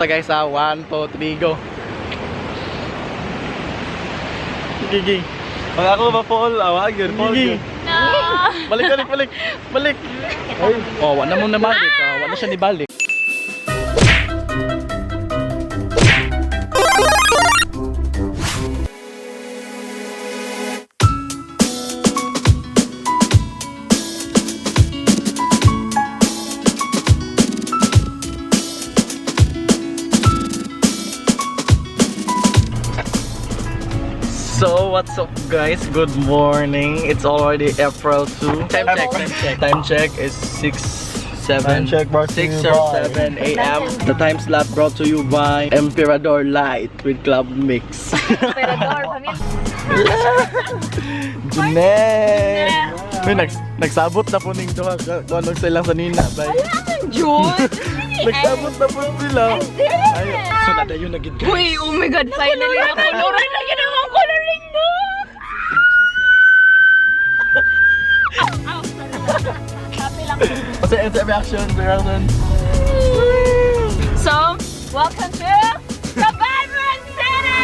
ta guys ha. 1, 2, 3, go. Gigi. Pag ako ba Paul? Awag yun. Gigi. No. Balik. Ay. Oh, wala mo na balik. Wala siya ni balik. So what's up guys? Good morning. It's already April 2. Time check is 6 or 7 a.m. The time slot brought to you by Emperador Light with Club Mix. Emperador, Junet! Nagsabot na po ning doha. Kung silang sa nina. June. Nagsabot na po sila. Ayun. So nada yun naging guys. Uy, oh my god, finally na coloring na ginawang coloring mo. Happy lang. What's the reaction? So, welcome to CABADBARAN City!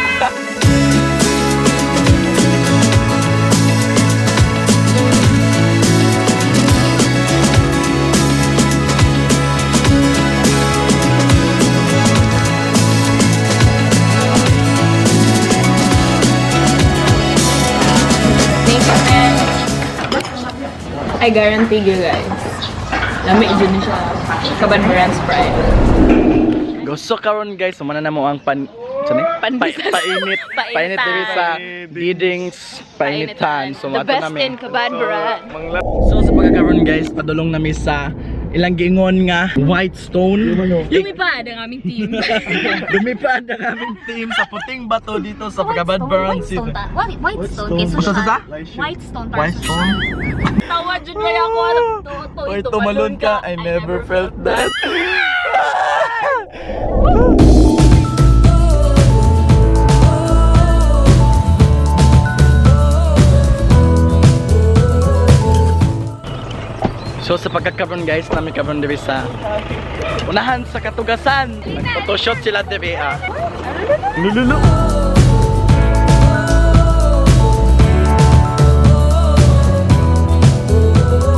I guarantee you guys, lamig dyan siya. CABADBARAN Sprite. So karon guys, sumana na mo ang painit diri sa DIDING'S painitan. So the best in CABADBARAN. So sa pagkakaroon guys, padulong nami sa ilang giingon nga white stone. Lumipad ang aming team. Lumipad ang aming team sa puting bato dito sa CABADBARAN City. White stone. White stone. White stone. Tawa dyan kaya ako. Oy, tumalon ka. I never felt that. So sa pagkakaroon guys, namin karoon diri sa unahan sa Katugasan. Nag-photoshoot sila diri Lululu.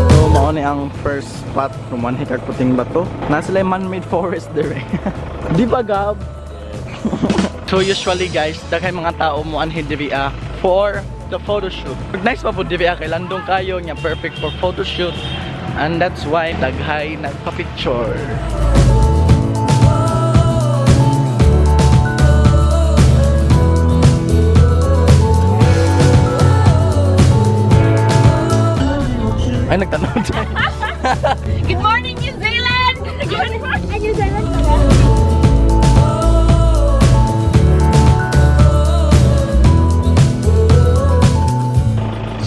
So mao ni ang first spot kung manhikag puting bato. Nasa sila man-made forest diri. Di ba Gab? So usually guys, daghay mga tao mo anhi diri for the photoshoot. Nice pa po diri kay landong kayo nga perfect for photoshoot. And that's why daghay nagpa-picture. Ay, nagtanong tayo. Good morning, New Zealand! Good morning, New Zealand!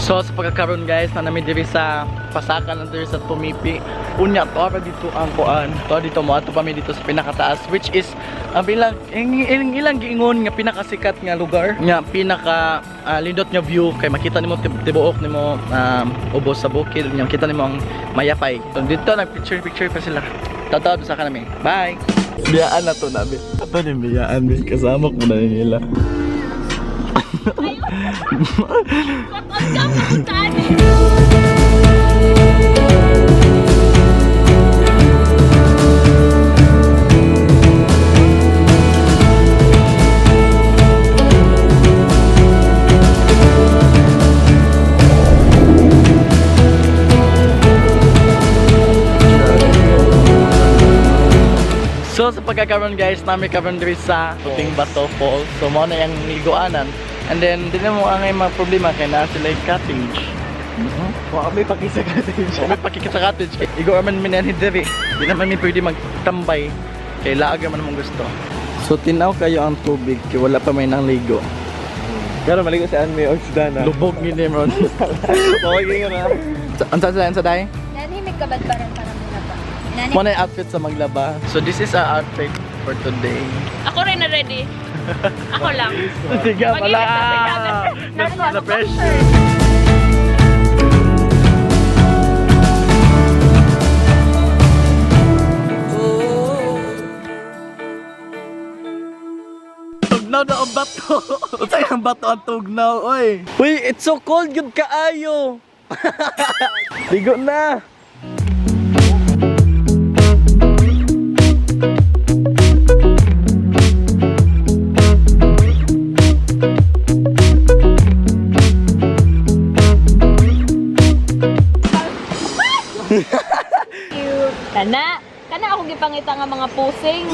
So sa pagkakaroon guys, na namin diri sa pasakan na diri sa Tumipi. Unya to ara dito ang kuan. To dito mo ato pa mi dito sa pinakataas, which is ang ilang giingon nga pinakasikat nga lugar, nga pinaka lindot nga view kay makita nimo tibuok nimo ubos sa bukid, nga makita nimo ang mayapay. So dito nag-picture pa sila. Tatawag sa kanami. Bye. Biyaan na to namin. Ato ni biyaan din kasama ko na nila. So sa pagkakaroon guys, namin karoon diri sa puting bato falls. So mo na yung liguanan. And then din mo ang mga problema kay na sila yung cottage. May pakisa cottage. May pakikita cottage. Igo man minanhi diri. Di naman mi pwede magtambay kay laag man mong gusto. So tinaw kayo ang tubig kay wala pa may nang ligo. Pero maligo saan may oxidana. Lubog ni Nemron. Mawagin nga na. Ang sa day? Nani may CABADBARAN para muna pa. Mo na yung outfit sa maglaba. So this is our outfit for today. Ako rin na ready. Ako lang. Sige pala. Na pressure. tugnaw na ang bato. Unsay ang bato ang tugnaw, oy. Uy, it's so cold yun kaayo. Ligo na. Kana akong gipangita nga mga posing.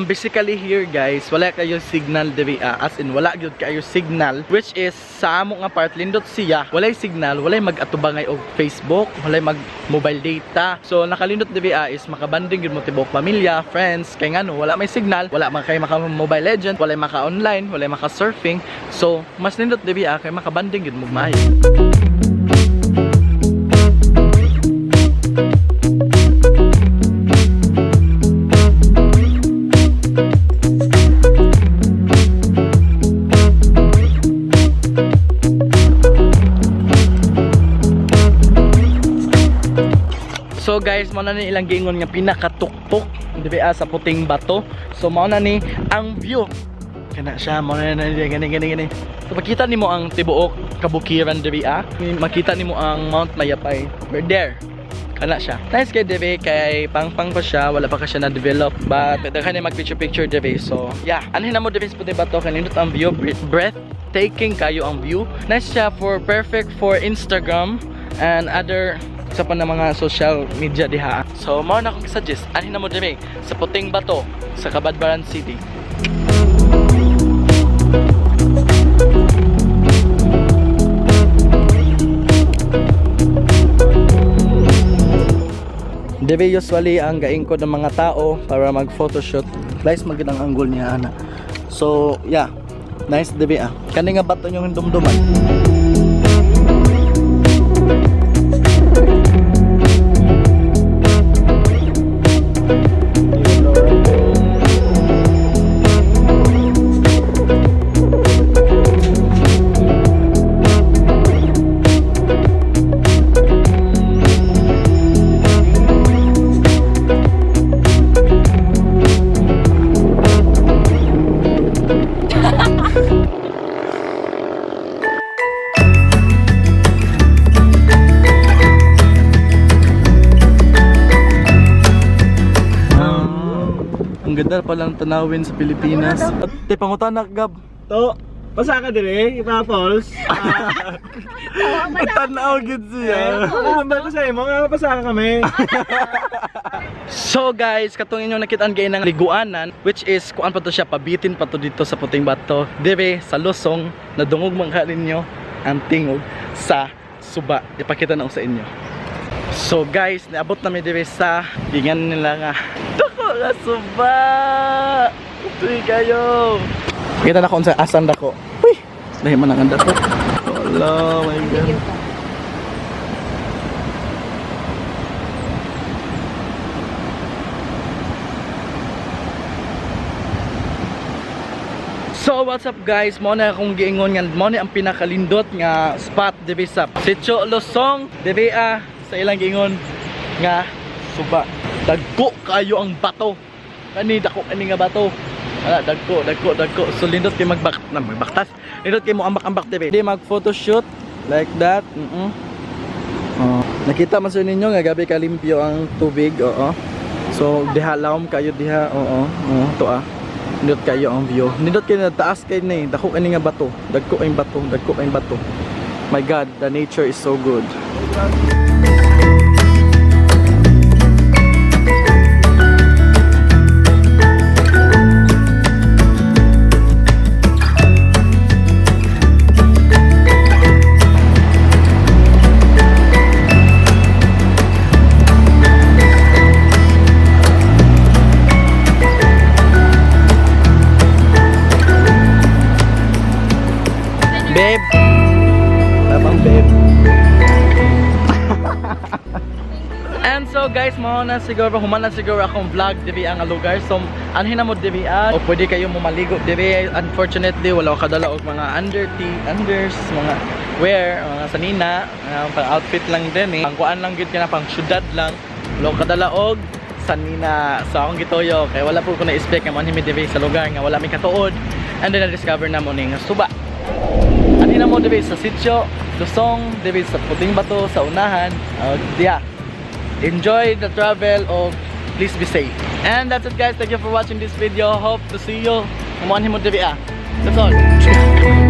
Basically here guys, wala kayo signal diri as in wala gyud kayo signal, which is sa amo nga part lindot siya, walay signal, walay mag-atubangay og Facebook, walay mag mobile data. So nakalindot diri is makabanding gyud mo tibok pamilya, friends, kay ngano wala may signal, wala man kay maka Mobile Legend, wala maka online, wala maka surfing. So mas lindot diri kay makabanding gyud mo maayo. So guys, mao na ni ilang giingon nga pinakatuktok dibi sa puting bato. So mao na ni ang view. Kana siya, mao na gani. So makita nimo ang tibuok kabukiran dibi makita nimo ang Mount Mayapay. We're there. Kana siya. Nice kay dibi kay pang pa siya, wala pa ka siya na develop but daghan ni mag picture dibi. So yeah, anhin na mo dibi sa puting bato kanindot ang view, breathtaking kayo ang view. Nice siya for perfect for Instagram and other sa pa na mga social media diha. So mao na akong suggest anhin na mo diri sa puting bato sa CABADBARAN City. Diri usually ang gaingkod ng mga tao para mag photoshoot. Nice magid ang angle niya ana. So yeah, nice diri kani nga bato yung dumduman. Ang ganda palang tanawin sa Pilipinas. At pangutanak gab. To, pasa ka dire, ipa-falls. Tanaw gid siya. Hambal ko sa imo, nga pasa ka kami. So guys, katong inyong nakitaan gay ng liguanan, which is kuan pa to siya, pabitin pa to dito sa puting bato. Dire sa Lusong, nadungog man ka ninyo ang tingog sa suba. Ipakita na ko sa inyo. So guys, naabot na mi dire sa gingan nila nga dako nga suba. Uy kayo. Kita na ko sa asan dako. Uy, dahil man ang dako. Hello, my god. So what's up guys, mo na akong giingon nga mo ni ang pinakalindot nga spot diri sa Sitio Lusong, diri sa ilang giingon nga suba. Dagko kayo ang bato. Kani dako ani nga bato. Wala dagko. So lindot kay magbaktas. Lindot kay mo ambak-ambak diri. Di mag photoshoot like that. Nakita man sa ninyo nga gabi ka limpyo ang tubig, oo. So diha lawom kayo diha, oo. To nindot kayo ang view. Nindot kayo na taas kayo na dako ani nga bato. Dagko kay bato. My god, the nature is so good. Babe. Tabang babe. And so guys, human na siguro akong vlog diri ang lugar. So anhin na mo diri o pwede kayo mo maligo diri. Unfortunately wala ko kadala og mga unders, mga wear, mga sanina, pang outfit lang din eh. Pangkuan lang gid kana pang syudad lang. Wala ko kadala og sanina. So akong gitoyo kay wala po ko na expect nga manhimi diri sa lugar nga wala mi katuod. And then na-discover na mo ning suba. Ani na mo diri sa sitio, Lusong, diri sa Puting Bato, sa unahan. Yeah. Enjoy the travel of please be safe. And that's it guys. Thank you for watching this video. Hope to see you. Kumuha mo diri That's all.